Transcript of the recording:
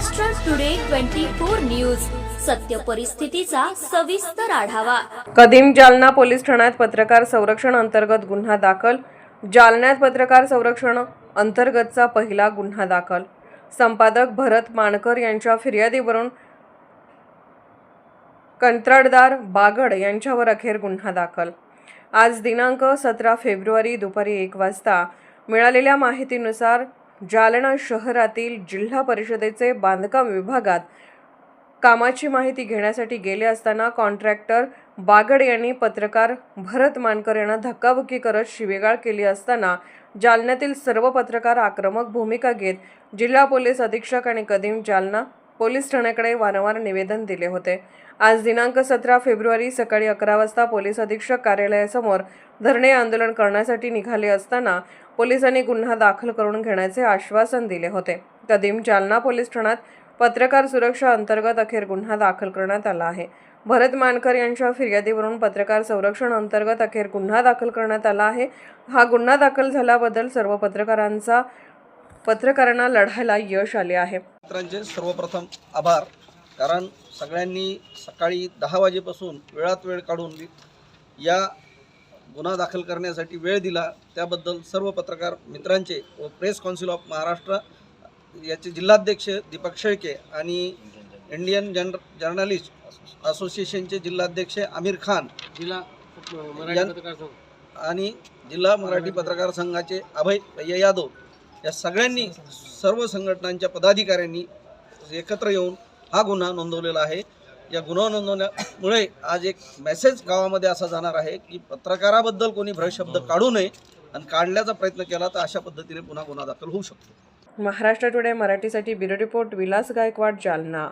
Maharashtra today 24 news, सत्य परिस्थितीचा सविस्तर आढावा। कदीम जालना पोलीस ठाण्यात पत्रकार संरक्षण अंतर्गत गुन्हा दाखल। जालन्यात पत्रकार संरक्षण अंतर्गतचा पहिला गुन्हा दाखल। संपादक भरत मानकर यांच्या फिर्यादीवरून कंत्राटदार बागड यांच्यावर अखेर गुन्हा दाखल। आज दिनांक 17 फेब्रुवारी दुपारी 1 वाजता मिळालेल्या माहितीनुसार जालना शहरातील जिल्हा परिषदेचे बांधकाम विभागात कामाची माहिती घेण्यासाठी गेले असताना कॉन्ट्रॅक्टर बागड यांनी पत्रकार भरत मानकर यांना धक्काबुक्की करत शिवीगाळ केली असताना जालन्यातील सर्व पत्रकार आक्रमक भूमिका घेत जिल्हा पोलीस अधीक्षक आणि कदीम जालना पोलीस ठाण्याकडे वारंवार निवेदन दिले होते। आज दिनांक 17 फेब्रुवारी सकाळी 11 वाजता पोलीस अधीक्षक कार्यालयासमोर धरणे आंदोलन करण्यासाठी निघाले असताना पोलिसांनी गुन्हा दाखल करून घेण्याचे आश्वासन दिले होते। कदीम जालना पोलीस ठाण्यात पत्रकार सुरक्षा अंतर्गत अखेर गुन्हा दाखल करण्यात आला आहे। भरत मानकर यांच्या फिर्यादीवरून पत्रकार संरक्षण अंतर्गत अखेर गुन्हा दाखल करण्यात आला आहे। हा गुन्हा दाखल झाल्याबद्दल सर्व पत्रकारांना लढायला यश आले आहे। मित्रांचे सर्वप्रथम आभार, कारण सगळ्यांनी सकाळी 10 वाजेपासून वेळात वेळ काढून या गुन्हा दाखल करण्यासाठी वेळ दिला, त्याबद्दल सर्व पत्रकार मित्रांचे व प्रेस काउन्सिल ऑफ महाराष्ट्र याचे जिल्हाध्यक्ष दीपक शेळके आणि इंडियन जर्नलिस्ट असोसिएशनचे जिल्हाध्यक्ष आमिर खान आणि जिल्हा मराठी पत्रकार संघाचे अभय यादव या सगळ्यांनी सर्व संघटनांच्या पदाधिकाऱ्यांनी एकत्र येऊन हा गुन्हा नोंदवलेला आहे। या गुन्हा नोंदवण्यामुळे आज एक मेसेज गावामध्ये असा जाणार आहे की पत्रकाराबद्दल कोणी भ्रशब्द काढू नये, आणि काढण्याचा प्रयत्न केला तर अशा पद्धतीने पुन्हा गुन्हा दाखल होऊ शकतो। महाराष्ट्र टुडे मराठीसाठी ब्युरो रिपोर्ट विलास गायकवाड, जालना।